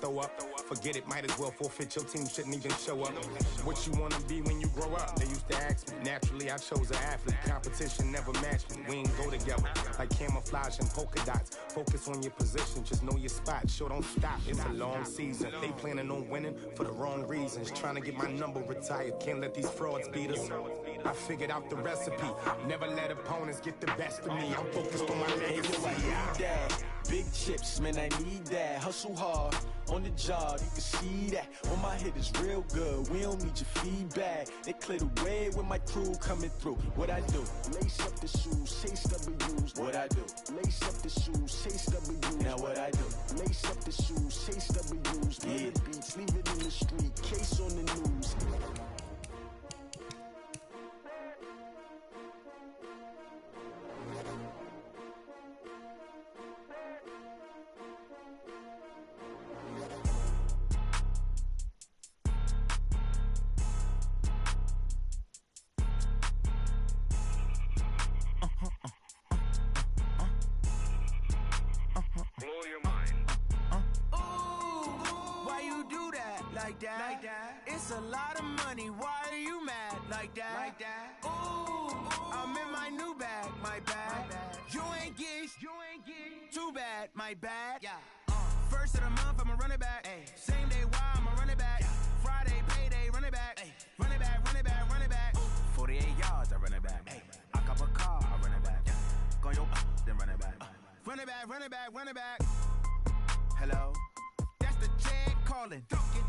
throw up. Forget it, might as well forfeit. Your team shouldn't even show up. What you wanna be when you grow up? They used to ask me. Naturally, I chose an athlete. Competition never matched me. We ain't go together like camouflage and polka dots. Focus on your position, just know your spot. Sure, don't stop. It's a long season. They planning on winning for the wrong reasons. Trying to get my number retired. Can't let these frauds beat us. I figured out the recipe. Never let opponents get the best of me. I'm focused on my legacy. Big chips, man, I need that. Hustle hard on the job, you can see that. On my hit is real good. We don't need your feedback. They clear the way with my crew coming through. What I do? Lace up the shoes, chase W's. What I do? Lace up the shoes, chase W's. Now what I do? Lace up the shoes, chase W's. Yeah. Beats, leave it in the street. Case on the news. It's a lot of money, why are you mad like that? Ooh, I'm in my new bag, my bad. You ain't geeks, too bad, my bad. First of the month, I'ma run it back. Same day, why I'ma run it back. Friday, payday, run it back. Run it back, run it back, run it back. 48 yards, I run it back. I cop a car, I run it back. Go yo, then run it back. Run it back, run it back, run it back. Hello? That's the check calling.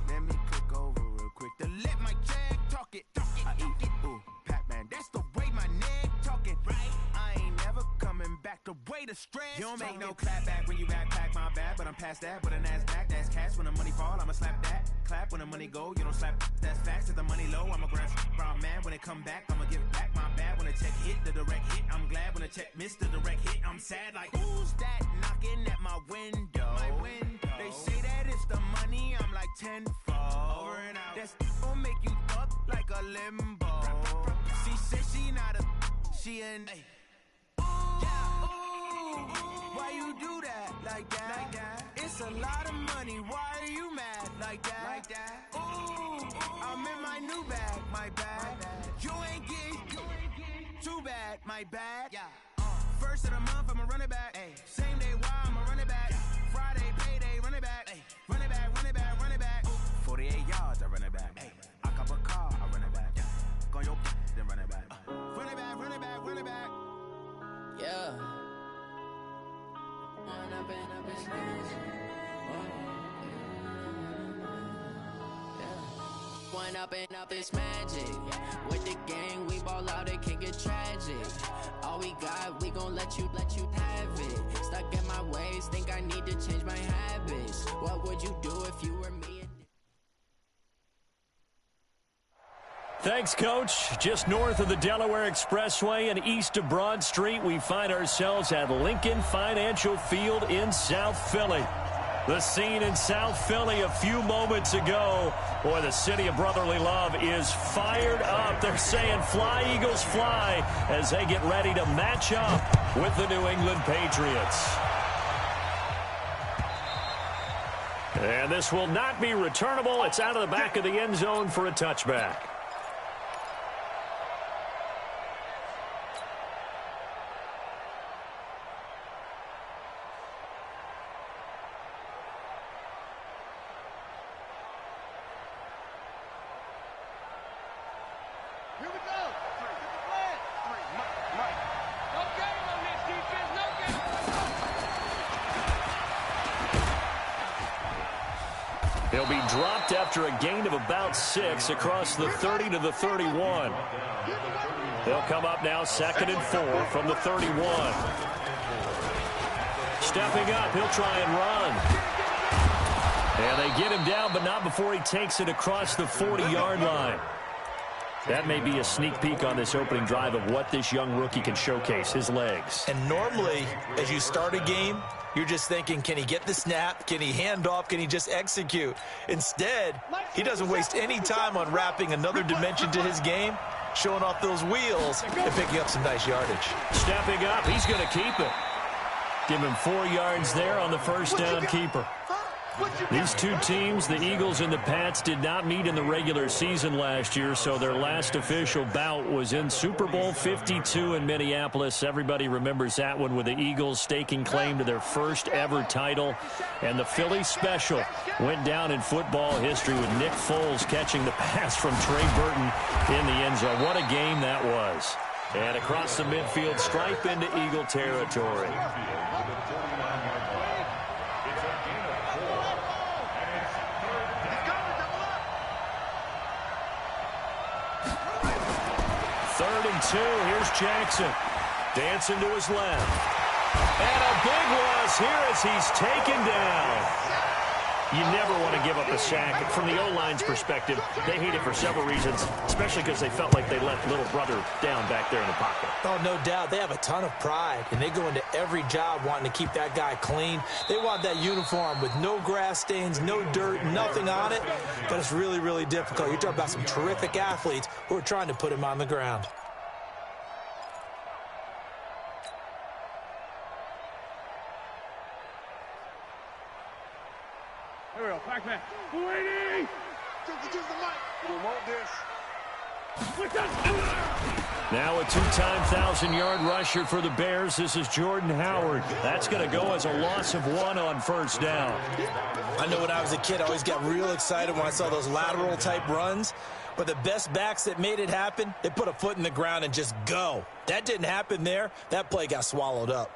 Let me click over real quick to let my check talk it. I eat it, ooh, Pac-Man, that's the way my neck talking. Right? I ain't never coming back the way the stress. You don't make no clap back when you backpack, my bad, but I'm past that. With a NASDAQ, that's cash. When the money fall, I'ma slap that. Clap when the money go, you don't slap. That's facts. If the money low, I'ma grab brown man. When it come back, I'ma give it back my bad. When the check hit, the direct hit, I'm glad. When the check missed the direct hit, I'm sad like, who's that knocking at my window? My window. They say that it's the money, I'm like tenfold. Over and out. That's gon' make you up like a limbo. She said she not a, she an why you do that like that? It's a lot of money, why are you mad like that? Ooh, I'm in my new bag, my bad. You ain't geek, too bad, my bad. First of the month, I'ma run it back. Same day, why I'ma run it back. Friday, payday, run it back. Run it back, run it back, run it back. 48 yards, I run it back. I cop a car, I run it back. Go yo, then run it back. Run it back, run it back, run it back. Yeah. Run up and up his magic. One up and up is magic. With the gang, we ball out, it can get tragic. All we got, we gon' let you have it. Stuck in my ways, think I need to change my habits. What would you do if you were me? Thanks, Coach. Just north of the Delaware Expressway and east of Broad Street, we find ourselves at Lincoln Financial Field in South Philly. The scene in South Philly a few moments ago. Boy, the city of brotherly love is fired up. They're saying fly, Eagles, fly, as they get ready to match up with the New England Patriots. And this will not be returnable. It's out of the back of the end zone for a touchback. He'll be dropped after a gain of about 6 across the 30 to the 31. They'll come up now 2nd and 4 from the 31. Stepping up, he'll try and run. And they get him down, but not before he takes it across the 40-yard line. That may be a sneak peek on this opening drive of what this young rookie can showcase, his legs. And normally, as you start a game, you're just thinking, can he get the snap? Can he hand off? Can he just execute? Instead, he doesn't waste any time on wrapping another dimension to his game, showing off those wheels and picking up some nice yardage. Stepping up, he's going to keep it. Give him 4 yards there on the first down keeper. These two teams, the Eagles and the Pats, did not meet in the regular season last year, so their last official bout was in Super Bowl 52 in Minneapolis. Everybody remembers that one with the Eagles staking claim to their first ever title. And the Philly special went down in football history with Nick Foles catching the pass from Trey Burton in the end zone. What a game that was. And across the midfield, stripe into Eagle territory. Third and 2. Here's Jackson. Dancing to his left. And a big loss here as he's taken down. You never want to give up a sack. From the O-line's perspective, they hate it for several reasons, especially because they felt like they left little brother down back there in the pocket. Oh, no doubt. They have a ton of pride, and they go into every job wanting to keep that guy clean. They want that uniform with no grass stains, no dirt, nothing on it, but it's really, really difficult. You're talking about some terrific athletes who are trying to put him on the ground. Now a two-time 1,000-yard rusher for the Bears. This is Jordan Howard. That's going to go as a loss of 1 on first down. I know when I was a kid, I always got real excited when I saw those lateral-type runs. But the best backs that made it happen, they put a foot in the ground and just go. That didn't happen there. That play got swallowed up.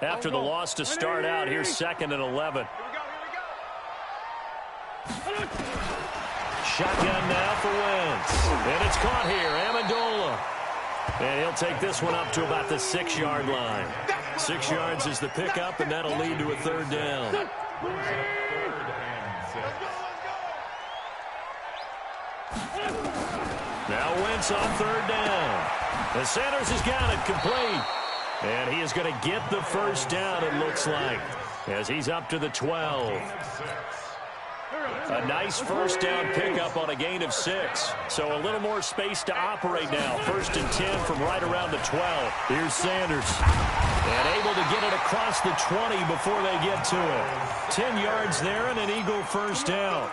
After the loss to start out, here's 2nd and 11. Shotgun now for Wentz. And it's caught here, Amendola. And he'll take this one up to about the 6-yard line. 6 yards is the pickup, and that'll lead to a third down. Now Wentz on third down. And Sanders has got it complete. And he is going to get the first down, it looks like, as he's up to the 12. A nice first down pickup on a gain of 6. So a little more space to operate now. 1st and 10 from right around the 12. Here's Sanders. And able to get it across the 20 before they get to it. 10 yards there and an Eagle first down.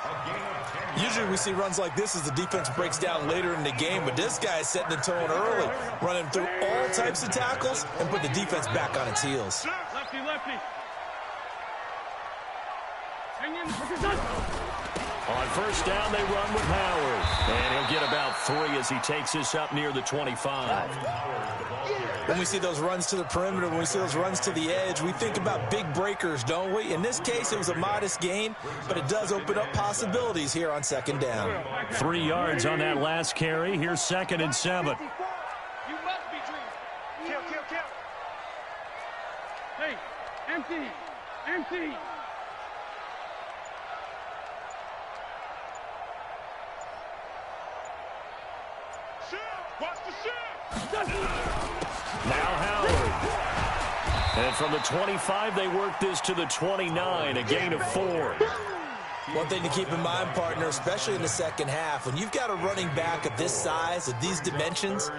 Usually we see runs like this as the defense breaks down later in the game, but this guy is setting the tone early, running through all types of tackles and put the defense back on its heels. Lefty, lefty. Hang in. On first down, they run with Howard. And he'll get about 3 as he takes this up near the 25. When we see those runs to the perimeter, when we see those runs to the edge, we think about big breakers, don't we? In this case, it was a modest gain, but it does open up possibilities here on 2nd down. 3 yards on that last carry. Here's 2nd and 7. You must be dreaming. Kill. Hey, empty. Watch the shift! Now Howard. And from the 25, they work this to the 29, a gain of 4. One thing to keep in mind, partner, especially in the second half, when you've got a running back of this size, of these dimensions,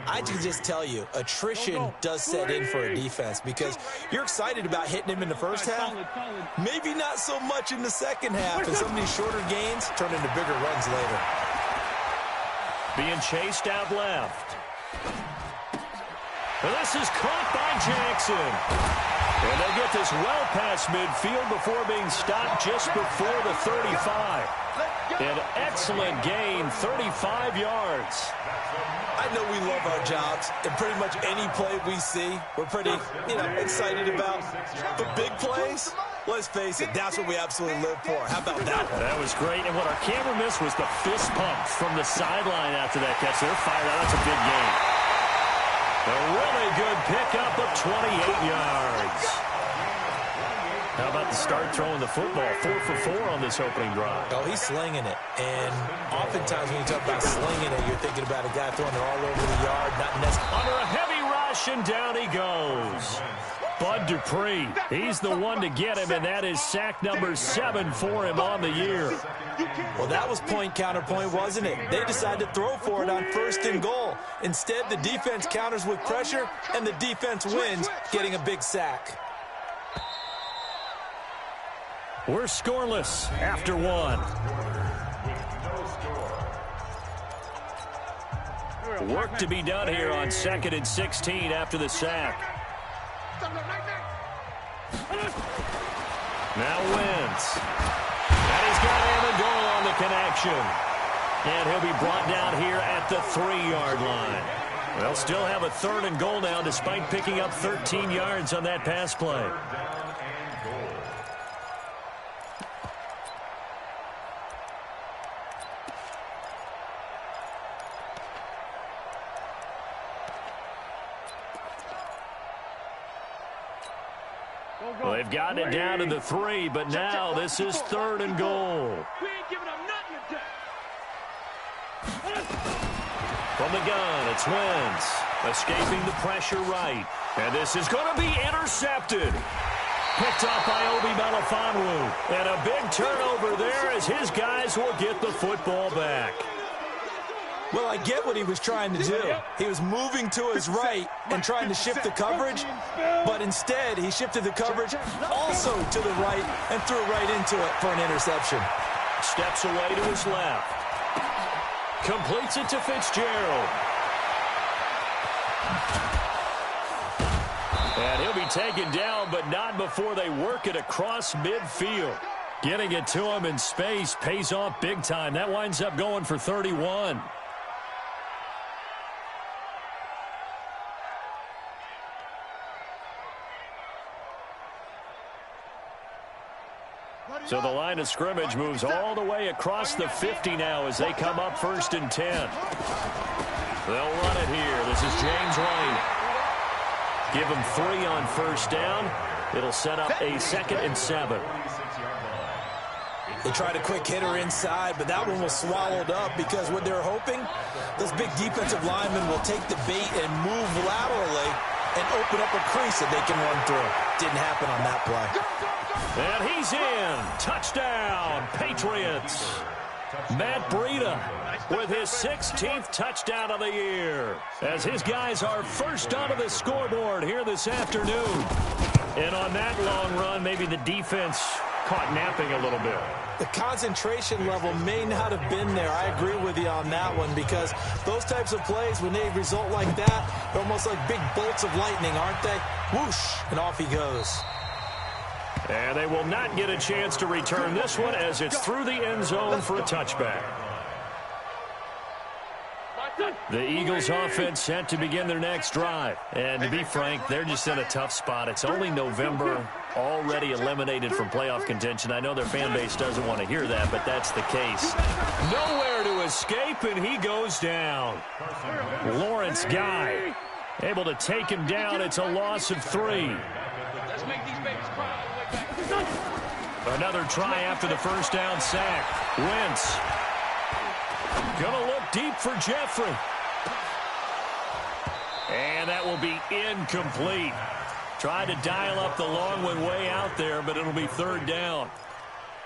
I can just tell you, attrition does set in for a defense because you're excited about hitting him in the first half, maybe not so much in the second half, and some of these shorter gains turn into bigger runs later. Being chased out left. And this is caught by Jackson. And they get this well past midfield before being stopped just before the 35. An excellent gain, 35 yards. I know we love our jobs, and pretty much any play we see, we're pretty, excited about. But big plays, let's face it, that's what we absolutely live for. How about that one? That was great, and what our camera missed was the fist pump from the sideline after that catch. They're fired out. That's a big gain. A really good pickup of 28 yards. How about the start throwing the football? 4 for 4 on this opening drive. Oh, he's slinging it. And oftentimes when you talk about slinging it, you're thinking about a guy throwing it all over the yard, not necessarily. Under a heavy rush, and down he goes. Bud Dupree. He's the one to get him, and that is sack number 7 for him on the year. Well, that was point counterpoint, wasn't it? They decided to throw for it on 1st and goal. Instead, the defense counters with pressure, and the defense wins, getting a big sack. We're scoreless after 1. Work to be done here on 2nd and 16 after the sack. Now wins. And he's got Amendola on the connection. And he'll be brought down here at the 3-yard line. They'll still have a 3rd and goal now despite picking up 13 yards on that pass play. Well, they've gotten it down to the 3, but now this is 3rd and goal. We ain't giving up nothing today. From the gun, it's Wentz. Escaping the pressure right. And this is going to be intercepted. Picked up by Obi Melifonwu. And a big turnover there as his guys will get the football back. Well, I get what he was trying to do. He was moving to his right and trying to shift the coverage, but instead he shifted the coverage also to the right and threw right into it for an interception. Steps away to his left. Completes it to Fitzgerald. And he'll be taken down, but not before they work it across midfield. Getting it to him in space pays off big time. That winds up going for 31. So the line of scrimmage moves all the way across the 50 now as they come up 1st and 10. They'll run it here. This is James White. Give him 3 on 1st down. It'll set up a 2nd and 7. They tried a quick hitter inside, but that one was swallowed up because what they're hoping, those big defensive linemen will take the bait and move laterally and open up a crease that they can run through. Didn't happen on that play. And he's in. Touchdown, Patriots. Matt Breida with his 16th touchdown of the year as his guys are first onto the scoreboard here this afternoon. And on that long run, maybe the defense caught napping a little bit. The concentration level may not have been there. I agree with you on that one because those types of plays, when they result like that, they're almost like big bolts of lightning, aren't they? Whoosh, and off he goes. And they will not get a chance to return this one as it's through the end zone for a touchback. The Eagles offense set to begin their next drive. And to be frank, they're just in a tough spot. It's only November, already eliminated from playoff contention. I know their fan base doesn't want to hear that, but that's the case. Nowhere to escape, and he goes down. Lawrence Guy able to take him down. It's a loss of 3. Let's make these babies cry. Another try after the first down sack. Wentz gonna look deep for Jeffrey. And that will be incomplete. Tried to dial up the long one way out there, but it'll be 3rd down.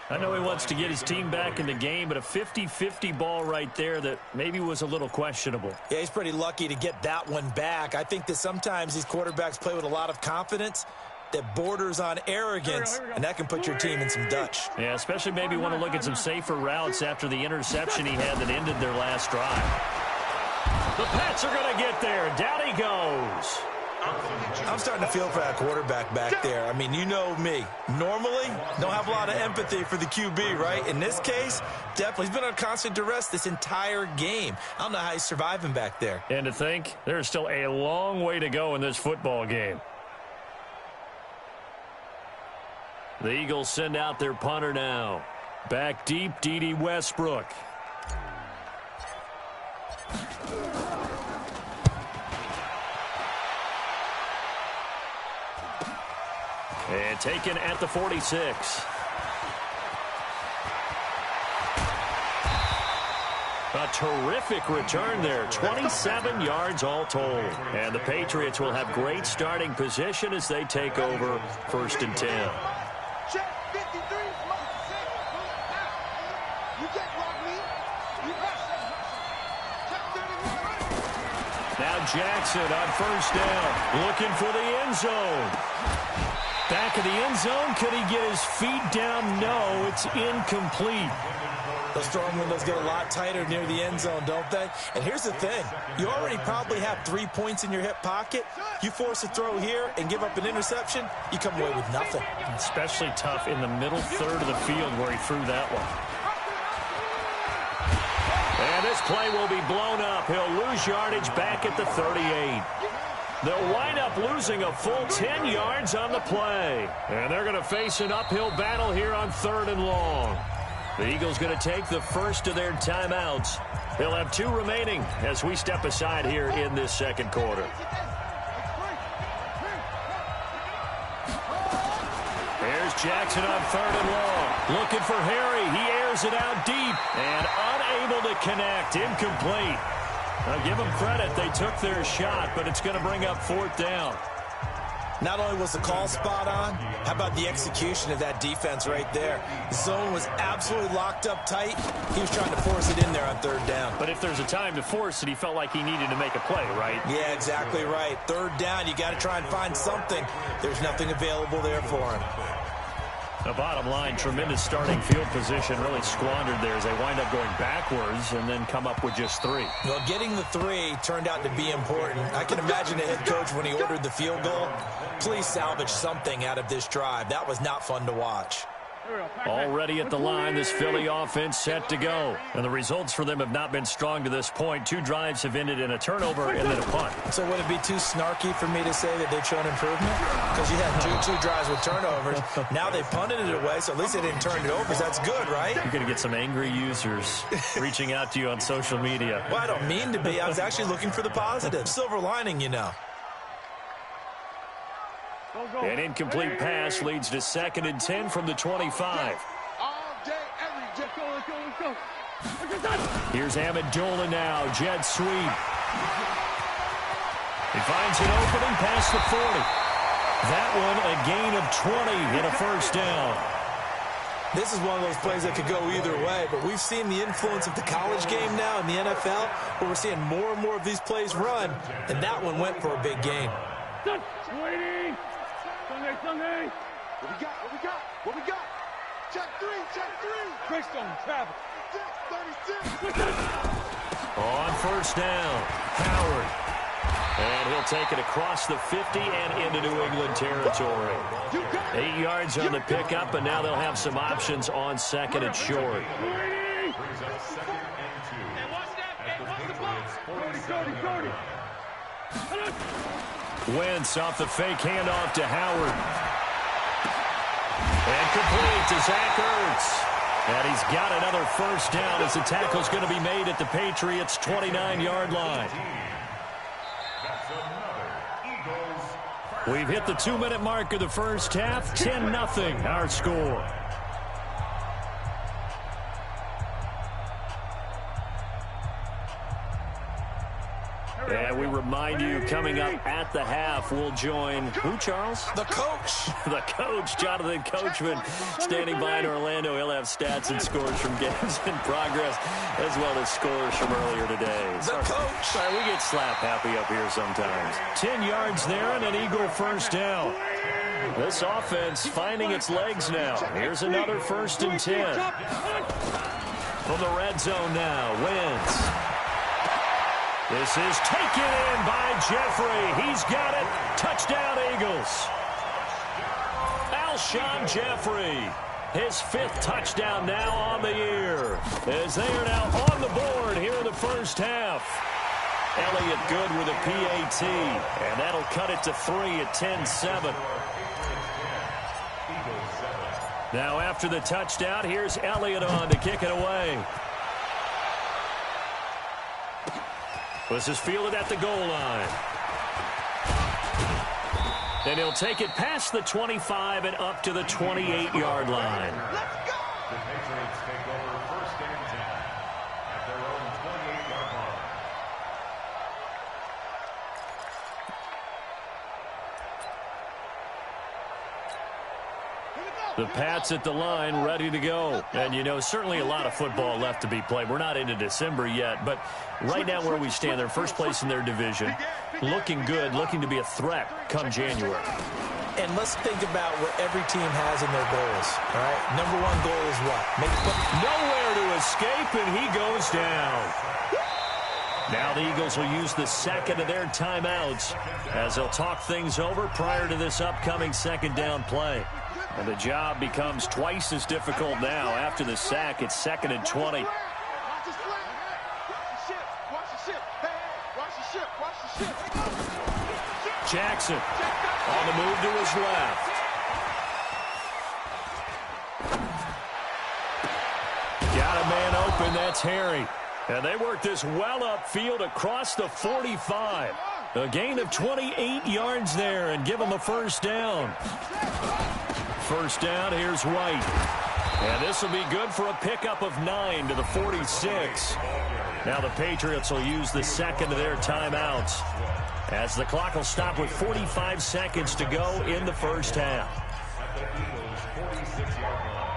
I know he wants to get his team back in the game, but a 50-50 ball right there that maybe was a little questionable. Yeah, he's pretty lucky to get that one back. I think that sometimes these quarterbacks play with a lot of confidence that borders on arrogance, and that can put your team in some Dutch. Yeah, especially maybe want to look at some safer routes after the interception he had that ended their last drive. The Pats are going to get there. Down he goes. I'm starting to feel for that quarterback back there. I mean, you know me. Normally, don't have a lot of empathy for the QB, right? In this case, definitely. He's been on constant duress this entire game. I don't know how he's surviving back there. And to think, there's still a long way to go in this football game. The Eagles send out their punter now. Back deep, D.D. Westbrook. And taken at the 46. A terrific return there, 27 yards all told. And the Patriots will have great starting position as they take over 1st and 10. Check 53. You get block me. You rush. Check 31. Now Jackson on 1st down, looking for the end zone. Back of the end zone, could he get his feet down? No, it's incomplete. Those throwing windows get a lot tighter near the end zone, don't they? And here's the thing. You already probably have 3 points in your hip pocket. You force a throw here and give up an interception, you come away with nothing. Especially tough in the middle third of the field where he threw that one. And this play will be blown up. He'll lose yardage back at the 38. They'll wind up losing a full 10 yards on the play. And they're going to face an uphill battle here on 3rd and long. The Eagles going to take the first of their timeouts. They'll have 2 remaining as we step aside here in this 2nd quarter. Here's Jackson on 3rd and long. Looking for Harry. He airs it out deep and unable to connect. Incomplete. Now give them credit. They took their shot, but it's going to bring up 4th down. Not only was the call spot on, how about the execution of that defense right there? The zone was absolutely locked up tight. He was trying to force it in there on 3rd down. But if there's a time to force it, he felt like he needed to make a play, right? Yeah, exactly right. 3rd down, you got to try and find something. There's nothing available there for him. The bottom line, tremendous starting field position, really squandered there as they wind up going backwards and then come up with just 3. Well, getting the 3 turned out to be important. I can imagine the head coach when he ordered the field goal. Please salvage something out of this drive. That was not fun to watch. Already at the line, this Philly offense set to go. And the results for them have not been strong to this point. 2 drives have ended in a turnover and then a punt. So would it be too snarky for me to say that they've shown improvement? Because you had two drives with turnovers. Now they punted it away, so at least they didn't turn it over. So that's good, right? You're going to get some angry users reaching out to you on social media. Well, I don't mean to be. I was actually looking for the positive. Silver lining, you know. An incomplete pass leads to 2nd and 10 from the 25. Here's Amendola now. Jet sweep. He finds an opening past the 40. That one a gain of 20 and a 1st down. This is one of those plays that could go either way, but we've seen the influence of the college game now in the NFL, where we're seeing more and more of these plays run, and that one went for a big gain. Waiting. Sunday. What we got? Check 3. Greystone, travel. 36. On 1st down, Howard. And he'll take it across the 50 and into New England territory. 8 yards on the pickup, and now they'll have some options on 2nd and short. Wentz off the fake handoff to Howard. And complete to Zach Ertz. And he's got another 1st down as the tackle's going to be made at the Patriots' 29-yard line. We've hit the 2-minute mark of the 1st half. 10-0 our score. And we remind you, coming up at the half, we'll join who, Charles? The coach. The coach, Jonathan Coachman, standing by in Orlando. He'll have stats and scores from games in progress, as well as scores from earlier today. The coach. Sorry, we get slap happy up here sometimes. 10 yards there and an Eagle 1st down. This offense finding its legs now. Here's another 1st and 10. From the red zone now, Wentz. This is taken in by Jeffrey. He's got it. Touchdown, Eagles. Alshon Jeffrey, his 5th touchdown now on the year, as they are now on the board here in the 1st half. Elliott good with a PAT, and that'll cut it to 3 at 10-7. Now after the touchdown, here's Elliott on to kick it away. This is fielded at the goal line. And he'll take it past the 25 and up to the 28-yard line. Let's go! The Patriots take over 1st and 10 at their own The Pats at the line, ready to go. And, you know, certainly a lot of football left to be played. We're not into December yet, but right now where we stand, they're first place in their division. Looking good, looking to be a threat come January. And let's think about what every team has in their goals, all right? Number one goal is what? Nowhere to escape, and he goes down. Now the Eagles will use the second of their timeouts as they'll talk things over prior to this upcoming second down play. And the job becomes twice as difficult now. After the sack, it's 2nd and 20. Jackson on the move to his left. Got a man open, that's Harry. And they work this well upfield across the 45. A gain of 28 yards there and give them a first down. First down, here's White. And this will be good for a pickup of 9 to the 46. Now the Patriots will use the second of their timeouts as the clock will stop with 45 seconds to go in the first half.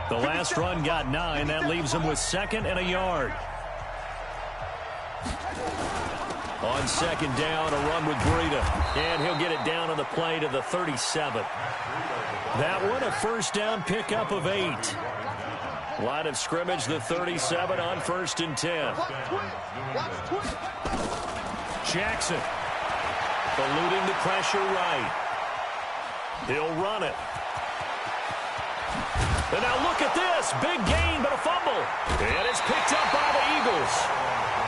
The last run got 9. That leaves them with 2nd and a yard. On second down, a run with Breida. And he'll get it down on the play to the 37. That one, a first down pickup of 8. Line of scrimmage, the 37 on 1st and 10. Jackson eluding the pressure right. He'll run it. And now look at this. Big gain, but a fumble. And it's picked up by the Eagles.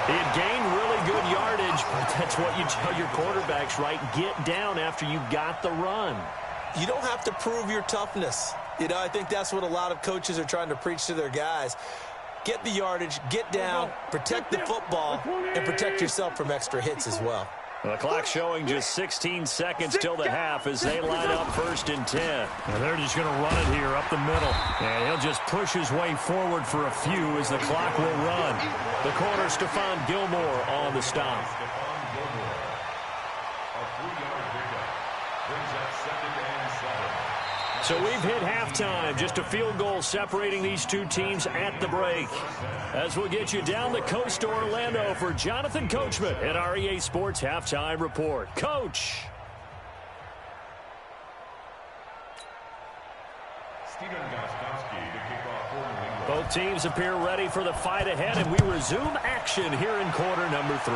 He had gained really good yardage, but that's what you tell your quarterbacks, right? Get down after you got the run. You don't have to prove your toughness. You know, I think that's what a lot of coaches are trying to preach to their guys. Get the yardage, get down, protect the football, and protect yourself from extra hits as well. The clock showing just 16 seconds till the half as they line up 1st and 10. And they're just going to run it here up the middle. And he'll just push his way forward for a few as the clock will run. The corner, Stephon Gilmore on the stop. So we've hit halftime, just a field goal separating these two teams at the break. As we'll get you down the coast to Orlando for Jonathan Coachman at our EA Sports Halftime Report. Coach. Both teams appear ready for the fight ahead, and we resume action here in quarter number 3.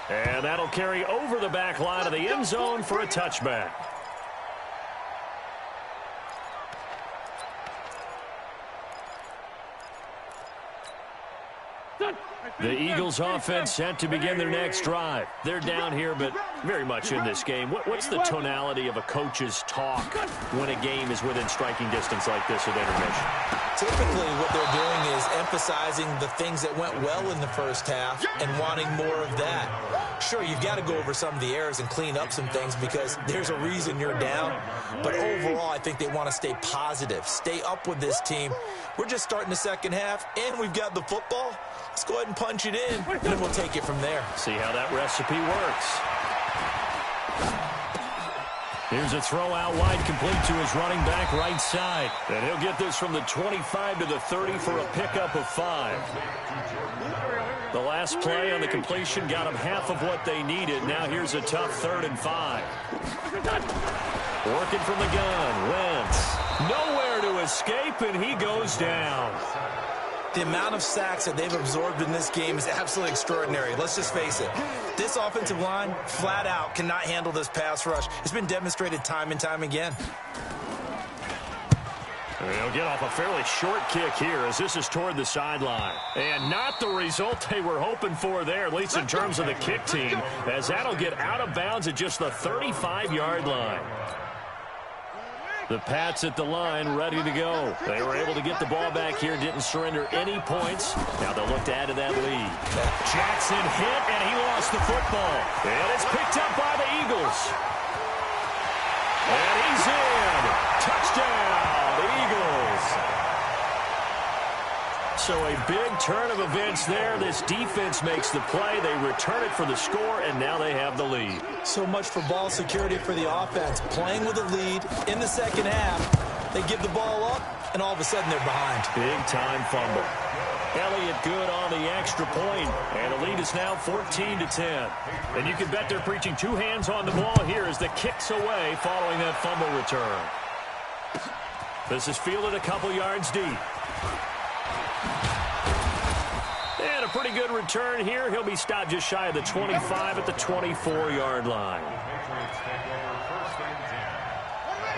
And that'll carry over the back line of the end zone for a touchback. The Eagles offense set to begin their next drive. They're down here, but very much in this game. What's the tonality of a coach's talk when a game is within striking distance like this at intermission? Typically, what they're doing is emphasizing the things that went well in the first half and wanting more of that. Sure, you've got to go over some of the errors and clean up some things because there's a reason you're down. But overall, I think they want to stay positive, stay up with this team. We're just starting the second half, and we've got the football. Let's go ahead and punch it in, and then we'll take it from there. See how that recipe works. Here's a throw out wide, complete to his running back right side. And he'll get this from the 25 to the 30 for a pickup of 5. The last play on the completion got them half of what they needed. Now here's a tough 3rd and 5. Working from the gun, Wentz. Nowhere to escape, and he goes down. The amount of sacks that they've absorbed in this game is absolutely extraordinary. Let's just face it. This offensive line, flat out, cannot handle this pass rush. It's been demonstrated time and time again. They'll get off a fairly short kick here as this is toward the sideline. And not the result they were hoping for there, at least in terms of the kick team, as that'll get out of bounds at just the 35-yard line. The Pats at the line, ready to go. They were able to get the ball back here, didn't surrender any points. Now they'll look to add to that lead. Jackson hit, and he lost the football. And it's picked up by the Eagles. And he's in. Touchdown, Eagles. So a big turn of events there. This defense makes the play. They return it for the score, and now they have the lead. So much for ball security for the offense. Playing with a lead in the second half. They give the ball up, and all of a sudden they're behind. Big-time fumble. Elliott good on the extra point, and the lead is now 14-10. And you can bet they're preaching two hands on the ball here as the kick's away following that fumble return. This is fielded a couple yards deep. And a pretty good return here. He'll be stopped just shy of the 25 at the 24-yard line.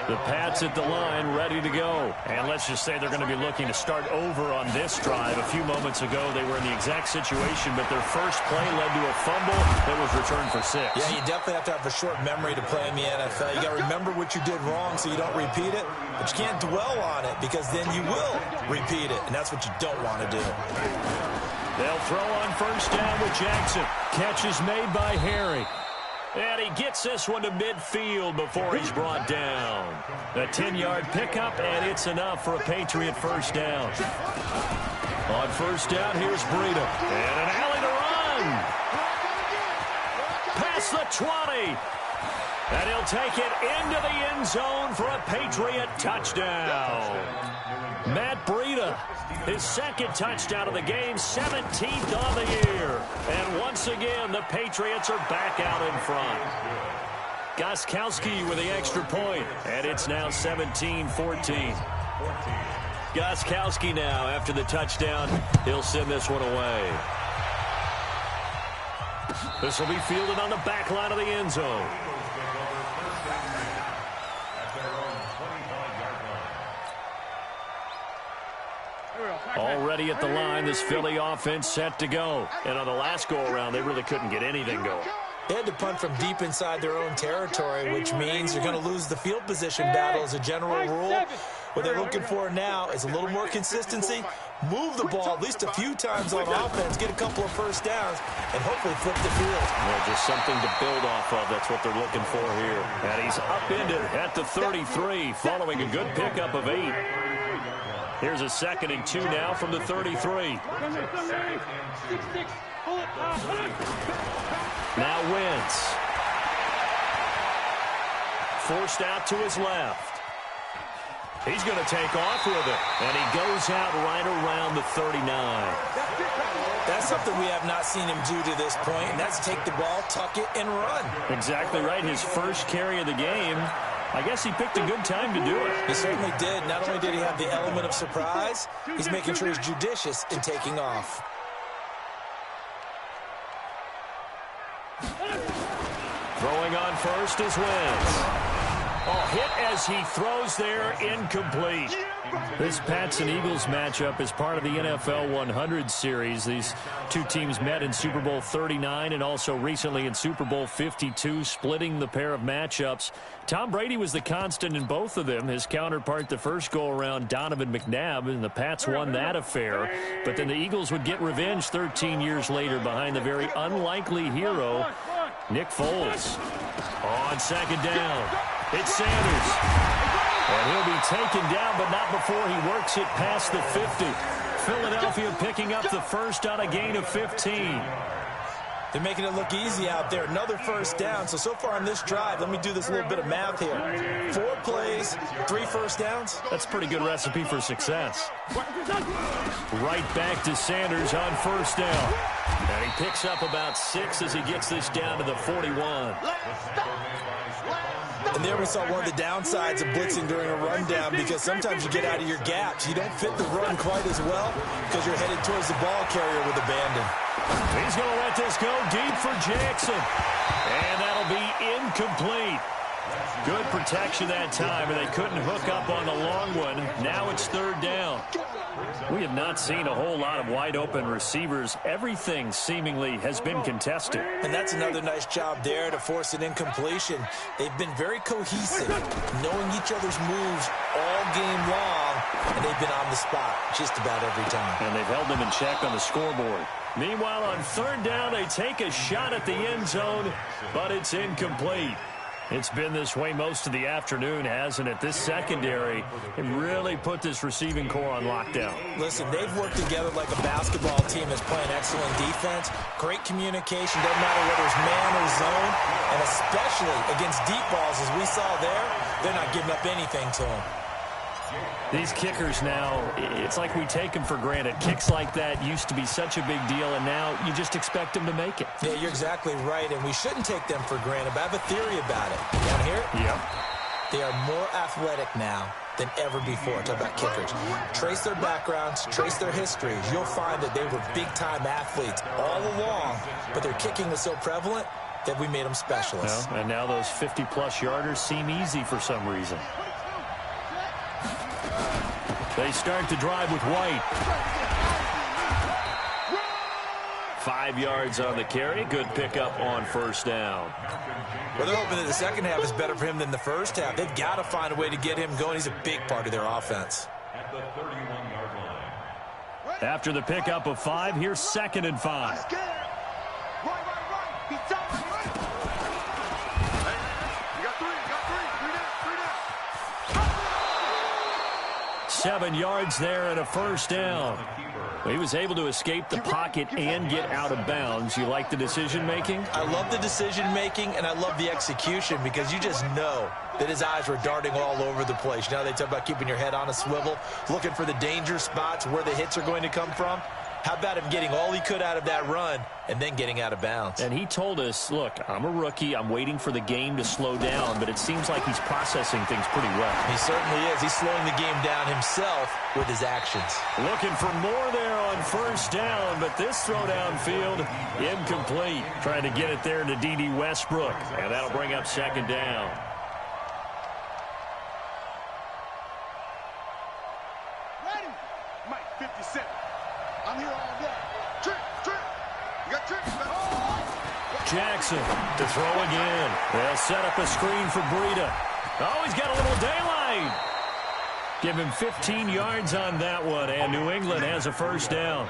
The Pats at the line, ready to go. And let's just say they're going to be looking to start over on this drive. A few moments ago, they were in the exact situation, but their first play led to a fumble that was returned for 6. Yeah, you definitely have to have a short memory to play in the NFL. You got to remember what you did wrong so you don't repeat it, but you can't dwell on it because then you will repeat it, and that's what you don't want to do. They'll throw on first down with Jackson. Catch is made by Harry. And he gets this one to midfield before he's brought down. A 10-yard pickup, and it's enough for a Patriot first down. On first down, here's Breida. And an alley to run. Past the 20. And he'll take it into the end zone for a Patriot touchdown. Matt Breida, his second touchdown of the game, 17th on the year. And once again, the Patriots are back out in front. Gostkowski with the extra point, and it's now 17-14. Gostkowski now, after the touchdown, he'll send this one away. This will be fielded on the back line of the end zone. Already at the line, this Philly offense set to go. And on the last go-around, they really couldn't get anything going. They had to punt from deep inside their own territory, which means you're going to lose the field position battle as a general rule. What they're looking for now is a little more consistency, move the ball at least a few times on offense, get a couple of first downs, and hopefully flip the field. Well, just something to build off of. That's what they're looking for here. And he's upended at the 33, following a good pickup of 8. Here's a 2nd and 2 now from the 33. Now Wentz. Forced out to his left. He's going to take off with it. And he goes out right around the 39. That's something we have not seen him do to this point, and that's take the ball, tuck it, and run. Exactly right. His first carry of the game. I guess he picked a good time to do it. He certainly did. Not only did he have the element of surprise, he's making sure he's judicious in taking off. Throwing on first is Wentz. Oh, hit as he throws there, incomplete. This Pats and Eagles matchup is part of the NFL 100 series. These two teams met in Super Bowl 39 and also recently in Super Bowl 52, splitting the pair of matchups. Tom Brady was the constant in both of them. His counterpart the first go-around, Donovan McNabb, and the Pats won that affair. But then the Eagles would get revenge 13 years later behind the very unlikely hero, Nick Foles. On second down, it's Sanders. And he'll be taken down, but not before he works it past the 50. Philadelphia picking up the first on a gain of 15. They're making it look easy out there. Another first down. So far on this drive, let me do this little bit of math here. 4 plays, 3 first downs. That's a pretty good recipe for success. Right back to Sanders on first down. And he picks up about 6 as he gets this down to the 41. And there we saw one of the downsides of blitzing during a rundown, because sometimes you get out of your gaps. You don't fit the run quite as well because you're headed towards the ball carrier with abandon. He's going to let this go deep for Jackson. And that'll be incomplete. Good protection that time, and they couldn't hook up on the long one. Now it's third down. We have not seen a whole lot of wide-open receivers. Everything seemingly has been contested. And that's another nice job there to force an incompletion. They've been very cohesive, knowing each other's moves all game long, and they've been on the spot just about every time. And they've held them in check on the scoreboard. Meanwhile, on third down, they take a shot at the end zone, but it's incomplete. It's been this way most of the afternoon, hasn't it? This secondary can really put this receiving core on lockdown. Listen, they've worked together like a basketball team that's playing excellent defense. Great communication, doesn't matter whether it's man or zone. And especially against deep balls, as we saw there, they're not giving up anything to them. These kickers now, it's like we take them for granted. Kicks like that used to be such a big deal, and now you just expect them to make it. Yeah, you're exactly right, and we shouldn't take them for granted, but I have a theory about it. You want to hear it? Yep. They are more athletic now than ever before. Talk about kickers. Trace their backgrounds, trace their histories. You'll find that they were big-time athletes all along, but their kicking was so prevalent that we made them specialists. Well, and now those 50-plus yarders seem easy for some reason. They start the drive with White. 5 yards on the carry. Good pickup on first down. Well, they're hoping that the second half is better for him than the first half. They've got to find a way to get him going. He's a big part of their offense. After the pickup of 5, here's 2nd and 5. He's down. You got three down. 7 yards there and a first down. Well, he was able to escape the pocket and get out of bounds. You like the decision-making? I love the decision-making, and I love the execution because you just know that his eyes were darting all over the place. You know, they talk about keeping your head on a swivel, looking for the danger spots where the hits are going to come from. How about him getting all he could out of that run and then getting out of bounds? And he told us, look, I'm a rookie. I'm waiting for the game to slow down, but it seems like he's processing things pretty well. He certainly is. He's slowing the game down himself with his actions. Looking for more there on first down, but this throw downfield, incomplete. Trying to get it there to D.D. Westbrook, and that'll bring up 2nd down. Ready? Mike, 57. I'm here all day. Trick. You got trick. Jackson to throw again. They'll set up a screen for Breida. Oh, he's got a little daylight. Give him 15 yards on that one, and New England has a first down.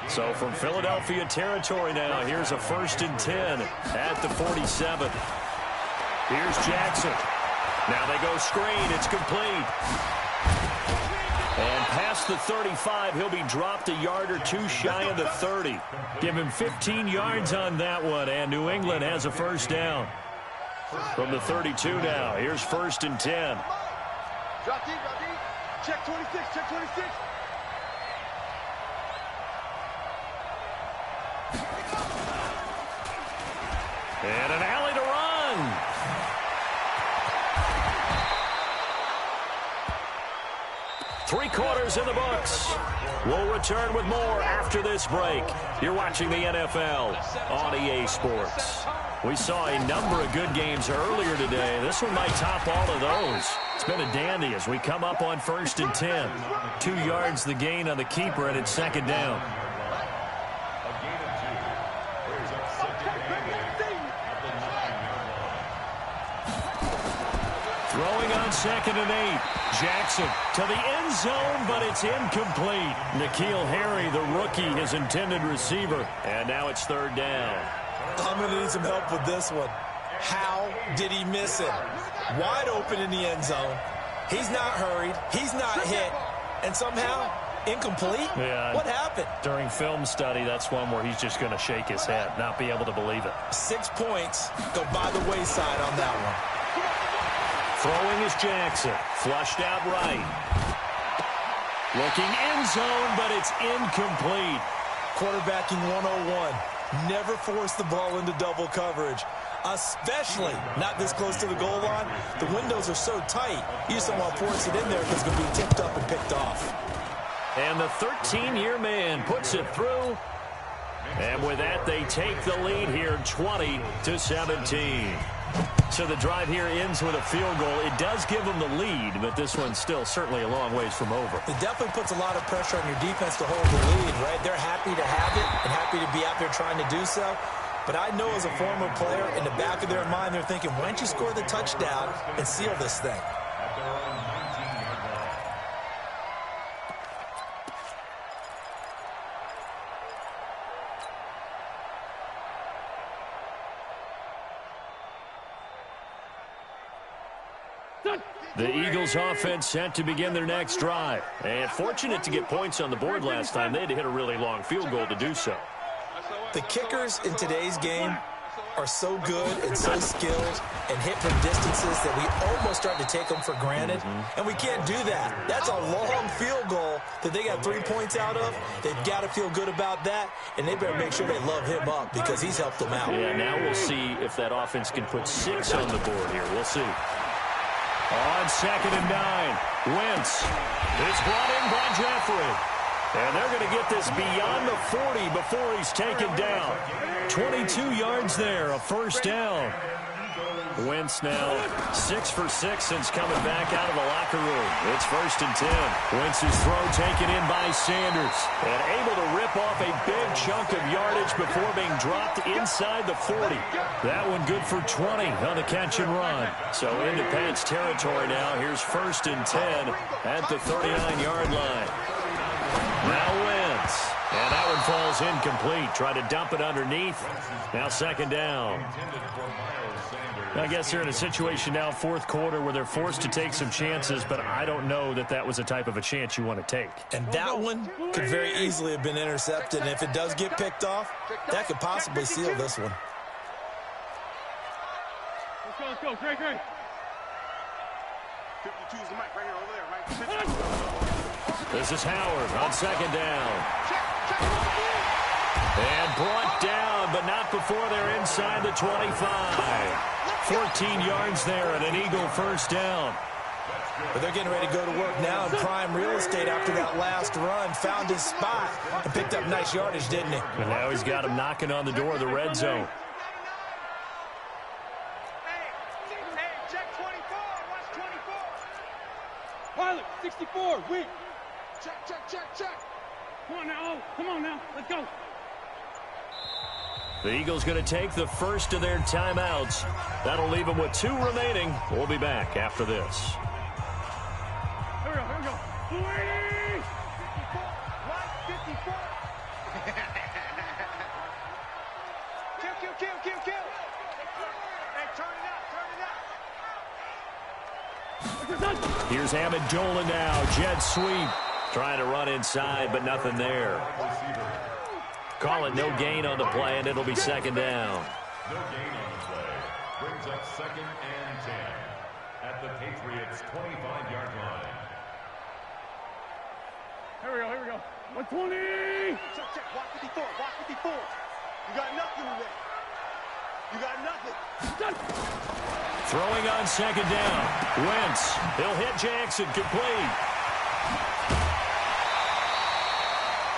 So from Philadelphia territory now, here's a 1st and 10 at the 47. Here's Jackson. Now they go screen. It's complete. And past the 35, he'll be dropped a yard or two shy of the 30. Give him 15 yards on that one, and New England has a first down. From the 32 now, here's 1st and 10. Drop deep. Check 26. And an alley to run. Three quarters in the books. We'll return with more after this break. You're watching the NFL on EA Sports. We saw a number of good games earlier today. This one might top all of those. It's been a dandy as we come up on 1st and 10. 2 yards the gain on the keeper, and it's 2nd down. Throwing on 2nd and 8. Jackson to the end zone, but it's incomplete. N'Keal Harry, the rookie, his intended receiver. And now it's 3rd down. I'm going to need some help with this one. How did he miss it? Wide open in the end zone. He's not hurried. He's not hit. And somehow, incomplete? Yeah. What happened? During film study, that's one where he's just going to shake his head, not be able to believe it. 6 points go by the wayside on that one. Throwing is Jackson. Flushed out right. Looking end zone, but it's incomplete. Quarterbacking 101. Never force the ball into double coverage, especially not this close to the goal line. The windows are so tight, you just don't want to force it in there because it's going to be tipped up and picked off. And the 13-year man puts it through. And with that, they take the lead here 20-17. So the drive here ends with a field goal. It does give them the lead, but this one's still certainly a long ways from over. It definitely puts a lot of pressure on your defense to hold the lead, right? They're happy to have it and happy to be out there trying to do so. But I know as a former player, in the back of their mind, they're thinking, why don't you score the touchdown and seal this thing? The Eagles offense set to begin their next drive. And fortunate to get points on the board last time. They had to hit a really long field goal to do so. The kickers in today's game are so good and so skilled and hit from distances that we almost start to take them for granted. And we can't do that. That's a long field goal that they got 3 points out of. They've got to feel good about that, and they better make sure they love him up because he's helped them out. Yeah, now we'll see if that offense can put 6 on the board here. We'll see. On 2nd and 9, Wentz is brought in by Jeffrey. And they're going to get this beyond the 40 before he's taken down. 22 yards there, a first down. Wentz now 6 for 6 since coming back out of the locker room. It's 1st and 10. Wentz's throw taken in by Sanders. And able to rip off a big chunk of yardage before being dropped inside the 40. That one good for 20 on the catch and run. So into Pats territory now. Here's 1st and 10 at the 39-yard line. Now Wentz. And that one falls incomplete. Try to dump it underneath. Now 2nd down. I guess they're in a situation now, 4th quarter, where they're forced to take some chances, but I don't know that that was the type of a chance you want to take. And that one could very easily have been intercepted. And if it does get picked off, that could possibly seal this one. Let's go, Great. 52 is the mic right here, over there, right? This is Howard on 2nd down. And brought down, but not before they're inside the 25. 14 yards there and an Eagle first down. But they're getting ready to go to work now in prime real estate after that last run. Found his spot and picked up nice yardage, didn't he? And now he's got him knocking on the door of the red zone. Hey, check 24. Watch 24. Pilot, 64. Weak. Check. Come on now. Let's go. The Eagles going to take the first of their timeouts. That'll leave them with 2 remaining. We'll be back after this. Here we go. 280. 54. Kill. Hey, turn it up. Here's Amendola now. Jet sweep. Trying to run inside, but nothing there. Call it no gain on the play, and it'll be 2nd down. No gain on the play. Brings up 2nd and 10 at the Patriots' 25-yard line. Here we go. 120. Check. Watch 54. You got nothing today. Throwing on 2nd down. Wentz. He'll hit Jackson. Complete.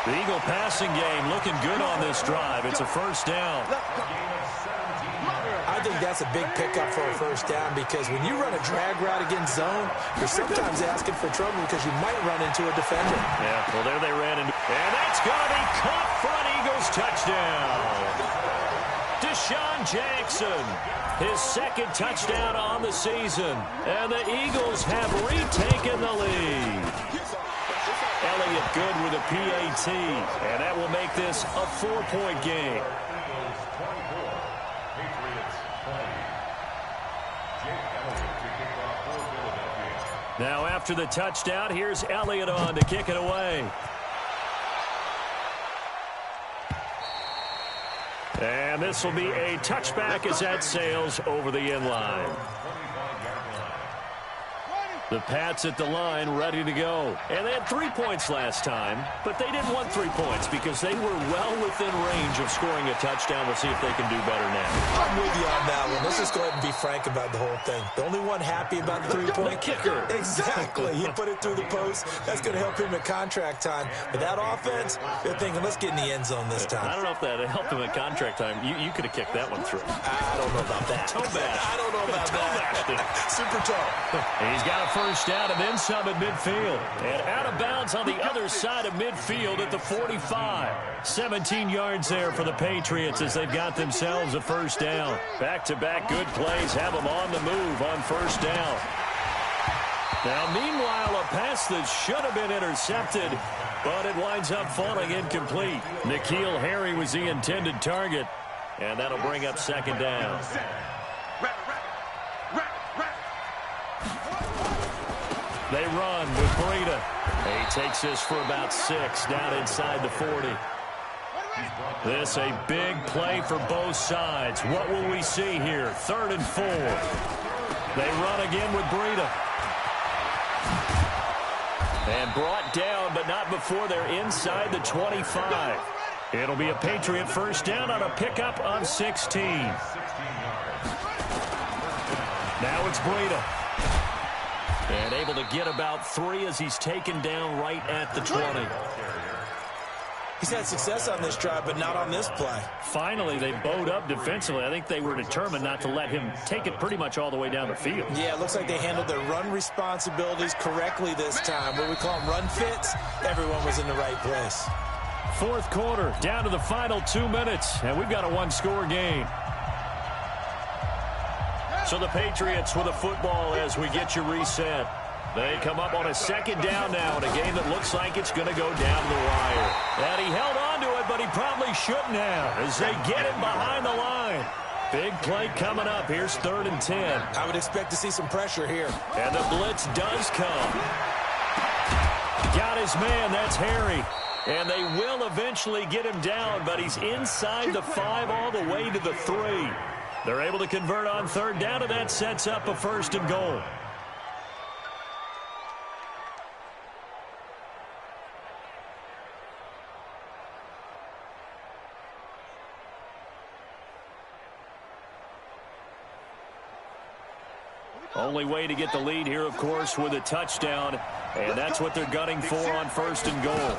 The Eagle passing game looking good on this drive. It's a first down. I think that's a big pickup for a first down because when you run a drag route against zone, you're sometimes asking for trouble because you might run into a defender. Yeah, well, there they ran into. And that's going to be caught for an Eagles touchdown. Deshaun Jackson, his 2nd touchdown on the season. And the Eagles have retaken the lead. Elliott good with a PAT, and that will make this a 4-point game. Now after the touchdown, here's Elliott on to kick it away. And this will be a touchback as that sails over the end line. The Pats at the line ready to go. And they had 3 points last time, but they didn't want 3 points because they were well within range of scoring a touchdown. We'll see if they can do better now. I'm with you on that one. Let's just go ahead and be frank about the whole thing. The only one happy about the 3-point kicker. Exactly. He put it through the post. That's going to help him at contract time. But that offense, they're thinking, let's get in the end zone this time. I don't know if that helped him at contract time. You could have kicked that one through. I don't know about that. I don't know about that. Super tall. He's got a first down and then some at midfield. And out of bounds on the other side of midfield at the 45. 17 yards there for the Patriots as they've got themselves a first down. Back-to-back good plays have them on the move on first down. Now, meanwhile, a pass that should have been intercepted, but it winds up falling incomplete. N'Keal Harry was the intended target, and that'll bring up 2nd down. They run with Breida. He takes this for about 6 down inside the 40. This a big play for both sides. What will we see here? 3rd and 4. They run again with Breida. And brought down, but not before they're inside the 25. It'll be a Patriot first down on a pickup of 16. Now it's Breida. And able to get about 3 as he's taken down right at the 20. He's had success on this drive, but not on this play. Finally, they bowed up defensively. I think they were determined not to let him take it pretty much all the way down the field. Yeah, it looks like they handled their run responsibilities correctly this time. What we call them run fits, everyone was in the right place. 4th quarter, down to the final 2 minutes, and we've got a 1-score game. So the Patriots with a football as we get you reset. They come up on a 2nd down now in a game that looks like it's going to go down the wire. And he held on to it, but he probably shouldn't have as they get him behind the line. Big play coming up. Here's 3rd and 10. I would expect to see some pressure here. And the blitz does come. Got his man. That's Harry. And they will eventually get him down, but he's inside the 5 all the way to the 3. They're able to convert on 3rd down, and that sets up a 1st and goal. Only way to get the lead here, of course, with a touchdown, and that's what they're gunning for on 1st and goal.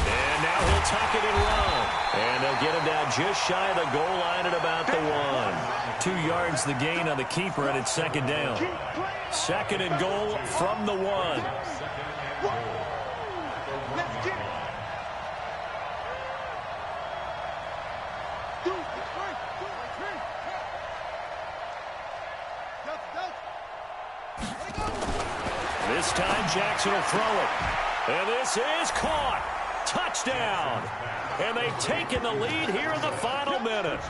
And now he'll tuck it and run, and they'll get him down just shy of the goal line at about the 1. 2 yards the gain on the keeper, and it's 2nd down. 2nd and goal from the 1. This time Jackson will throw it. And this is caught. Touchdown. And they've taken the lead here in the final minute.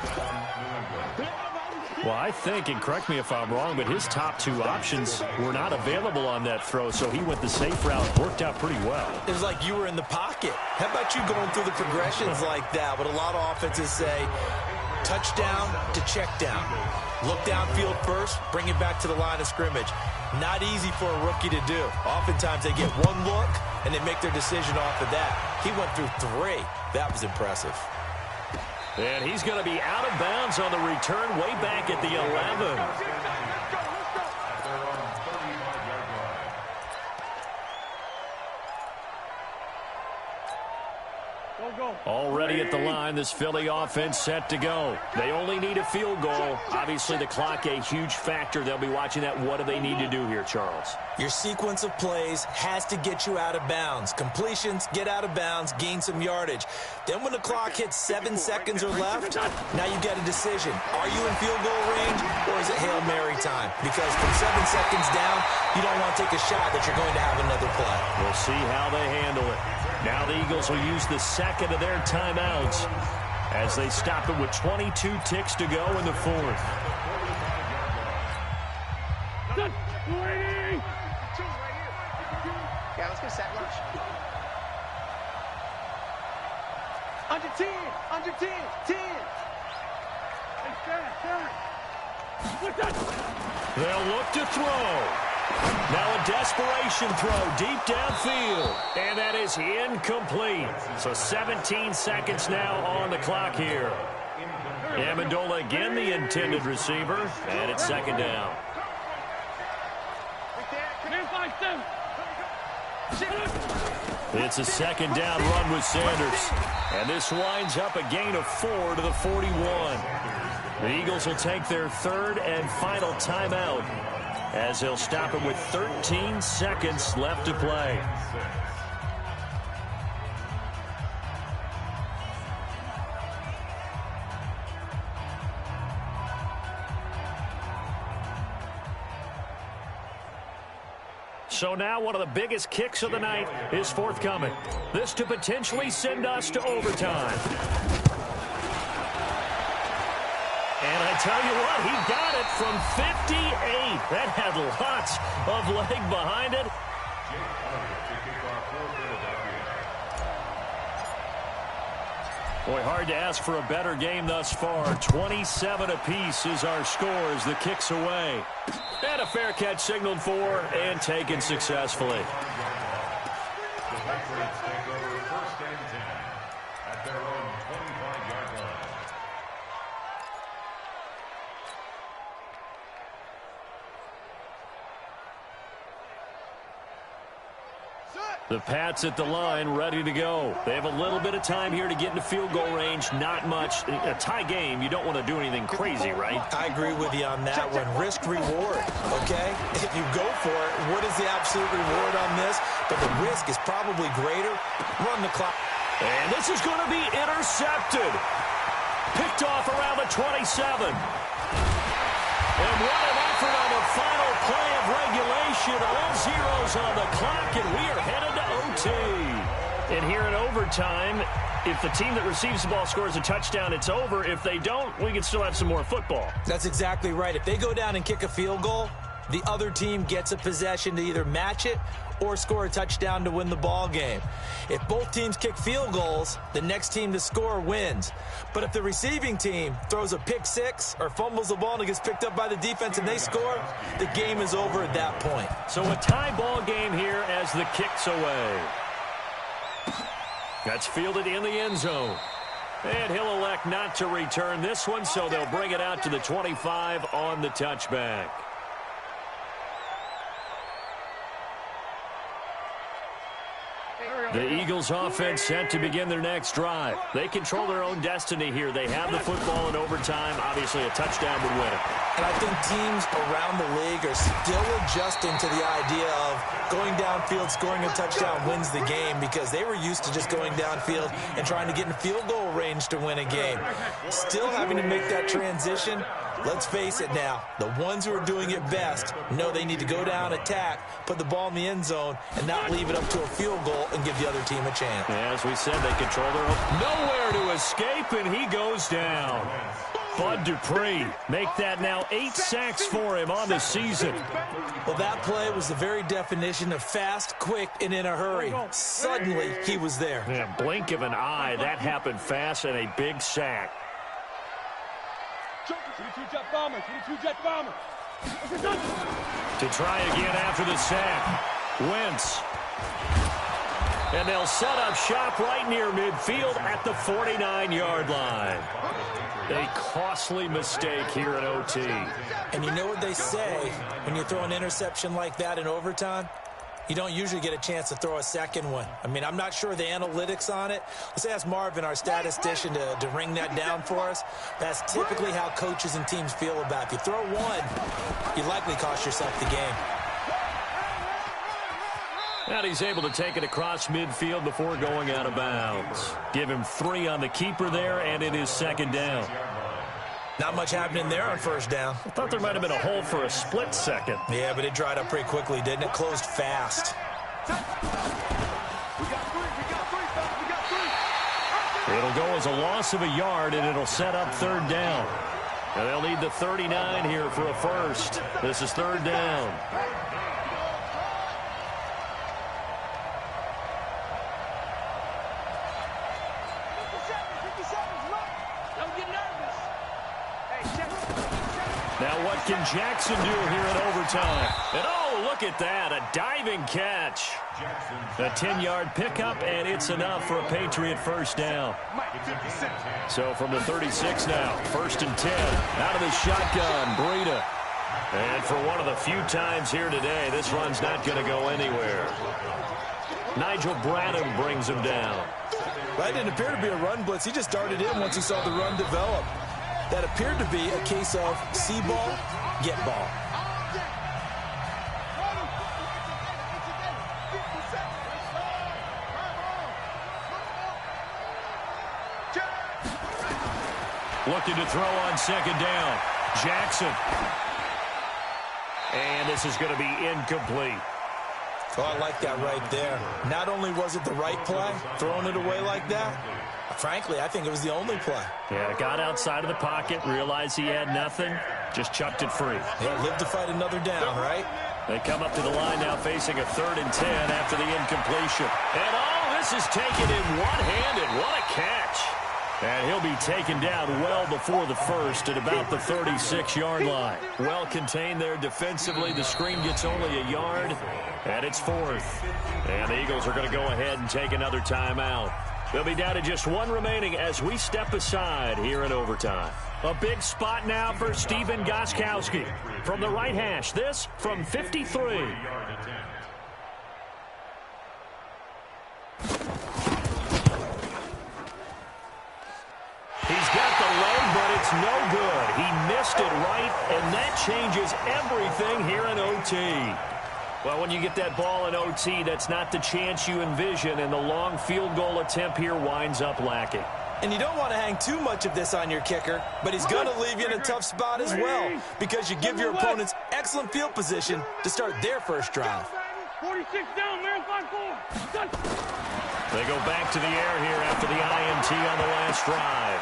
Well, I think, and correct me if I'm wrong, but his top 2 options were not available on that throw, so he went the safe route. Worked out pretty well. It was like you were in the pocket. How about you going through the progressions like that? What a lot of offenses say, touchdown to check down. Look downfield first, bring it back to the line of scrimmage. Not easy for a rookie to do. Oftentimes they get 1 look and they make their decision off of that. He went through 3. That was impressive. And he's going to be out of bounds on the return way back at the 11. Already at the line, this Philly offense set to go. They only need a field goal. Obviously, the clock a huge factor. They'll be watching that. What do they need to do here, Charles? Your sequence of plays has to get you out of bounds. Completions, get out of bounds, gain some yardage. Then when the clock hits 7 seconds or left, now you get a decision. Are you in field goal range or is it Hail Mary time? Because from 7 seconds down, you don't want to take a shot that you're going to have another play. We'll see how they handle it. Now the Eagles will use the 2nd of their timeouts as they stop it with 22 ticks to go in the 4th. Yeah, let's go set lunch. Under 10, under 10, 10. They'll look to throw. Now a desperation throw deep downfield. And that is incomplete. So 17 seconds now on the clock here. Amendola again the intended receiver. And it's 2nd down. It's a 2nd down run with Sanders. And this winds up a gain of 4 to the 41. The Eagles will take their 3rd and final timeout as they'll stop it with 13 seconds left to play. So now one of the biggest kicks of the night is forthcoming. This to potentially send us to overtime. And I I'll tell you what, he got it from 58. That had lots of leg behind it. Boy, hard to ask for a better game thus far. 27 apiece is our score as the kick's away. And a fair catch signaled for and taken successfully. The Patriots take over 1st and 10 at their own 25-yard line. The Pats at the line, ready to go. They have a little bit of time here to get into field goal range. Not much. A tie game, you don't want to do anything crazy, right? I agree with you on that one. Risk reward, okay? If you go for it, what is the absolute reward on this? But the risk is probably greater. Run the clock. And this is going to be intercepted. Picked off around the 27. And what an effort on the final play of regulation. All zeros on the clock, and we are headed to OT. And here in overtime, if the team that receives the ball scores a touchdown, it's over. If they don't, we can still have some more football. That's exactly right. If they go down and kick a field goal, the other team gets a possession to either match it or score a touchdown to win the ball game. If both teams kick field goals, the next team to score wins. But if the receiving team throws a pick six or fumbles the ball and it gets picked up by the defense and they score, the game is over at that point. So a tie ball game here as the kick's away. That's fielded in the end zone. And he'll elect not to return this one, so they'll bring it out to the 25 on the touchback. The Eagles offense set to begin their next drive. They control their own destiny here. They have the football in overtime. Obviously, a touchdown would win it. And I think teams around the league are still adjusting to the idea of going downfield, scoring a touchdown wins the game, because they were used to just going downfield and trying to get in field goal range to win a game. Still having to make that transition. Let's face it now, the ones who are doing it best know they need to go down, attack, put the ball in the end zone, and not leave it up to a field goal and give the other team a chance. Yeah, as we said, they control their own. Nowhere to escape, and he goes down. Bud Dupree, make that now 8 sacks for him on the season. Well, that play was the very definition of fast, quick, and in a hurry. Suddenly, he was there. Yeah, blink of an eye, that happened fast, and a big sack. To try again after the sack. Wentz. And they'll set up shop right near midfield at the 49-yard line. A costly mistake here in OT. And you know what they say when you throw an interception like that in overtime? You don't usually get a chance to throw a second one. I mean, I'm not sure the analytics on it. Let's ask Marvin, our statistician, to ring that down for us. That's typically how coaches and teams feel about it. If you throw one, you likely cost yourself the game. And he's able to take it across midfield before going out of bounds. Give him 3 on the keeper there, and it is second down. Not much happening there on first down. I thought there might have been a hole for a split second. Yeah, but it dried up pretty quickly, didn't it? Closed fast. It'll go as a loss of a yard, and it'll set up third down. And they'll need the 39 here for a first. This is third down. Now what can Jackson do here in overtime? And oh, look at that, a diving catch. A 10-yard pickup, and it's enough for a Patriot first down. So from the 36 now, 1st and 10. Out of the shotgun, Breida. And for one of the few times here today, this run's not going to go anywhere. Nigel Bradham brings him down. That didn't appear to be a run blitz. He just darted in once he saw the run develop. That appeared to be a case of see ball, get ball. Looking to throw on second down. Jackson. And this is going to be incomplete. Oh, I like that right there. Not only was it the right play, throwing it away like that, Frankly, I think it was the only play. Yeah, got outside of the pocket, realized he had nothing, just chucked it free. Yeah, live to fight another down, right? They come up to the line now facing a 3rd and 10 after the incompletion. And this is taken in one-handed. What a catch. And he'll be taken down well before the first at about the 36-yard line. Well contained there defensively. The screen gets only a yard, and it's 4th. And the Eagles are going to go ahead and take another timeout. They'll be down to just one remaining as we step aside here in overtime. A big spot now for Stephen Gostkowski. From the right hash, this from 53. He's got the leg, but it's no good. He missed it right, and that changes everything here in OT. Well, when you get that ball in OT, that's not the chance you envision, and the long field goal attempt here winds up lacking. And you don't want to hang too much of this on your kicker, but he's going to leave you in a tough spot as well because you give your opponents excellent field position to start their first drive. 46 down, Marathon 4. They go back to the air here after the INT on the last drive.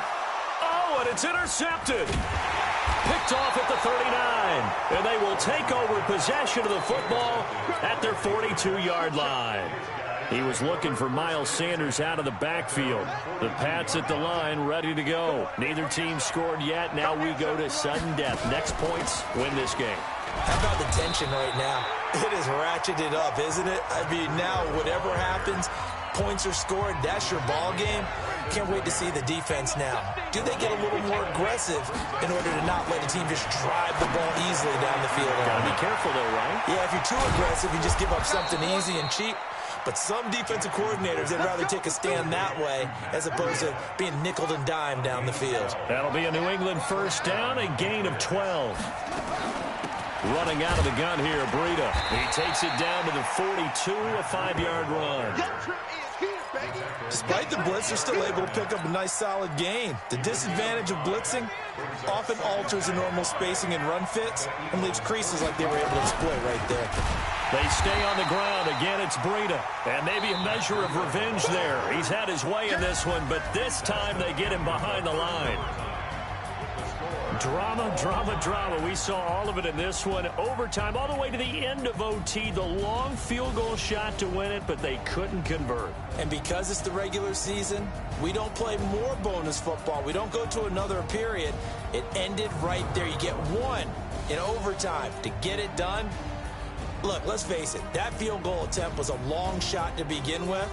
Oh, and it's intercepted. Picked off at the 39. And they will take over possession of the football at their 42-yard line. He was looking for Miles Sanders out of the backfield. The Pats at the line ready to go. Neither team scored yet. Now we go to sudden death. Next points win this game. How about the tension right now? It is ratcheted up, isn't it? I mean, now whatever happens, points are scored, that's your ball game. Can't wait to see the defense now. Do they get a little more aggressive in order to not let a team just drive the ball easily down the field? Gotta be careful though, right? Yeah, if you're too aggressive, you just give up something easy and cheap. But some defensive coordinators, they'd rather take a stand that way as opposed to being nickeled and dimed down the field. That'll be a New England first down, a gain of 12. Running out of the gun here, Breida. He takes it down to the 42, a 5-yard run. Despite the blitz, they're still able to pick up a nice solid gain. The disadvantage of blitzing often alters the normal spacing and run fits and leaves creases like they were able to exploit right there. They stay on the ground. Again, it's Breida. And maybe a measure of revenge there. He's had his way in this one, but this time they get him behind the line. Drama, drama, drama. We saw all of it in this one. Overtime, all the way to the end of OT. The long field goal shot to win it, but they couldn't convert. And because it's the regular season, we don't play more bonus football. We don't go to another period. It ended right there. You get one in overtime to get it done. Look, let's face it. That field goal attempt was a long shot to begin with.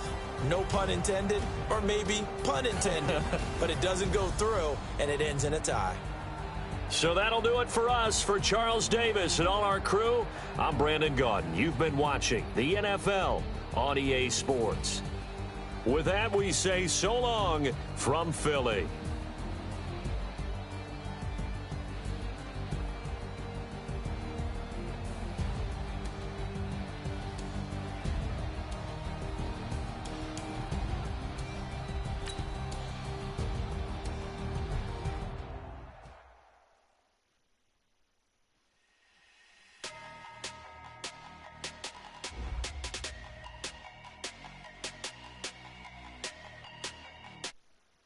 No pun intended, or maybe pun intended. But it doesn't go through, and it ends in a tie. So that'll do it for us. For Charles Davis and all our crew, I'm Brandon Gaudin. You've been watching the NFL on EA Sports. With that, we say so long from Philly.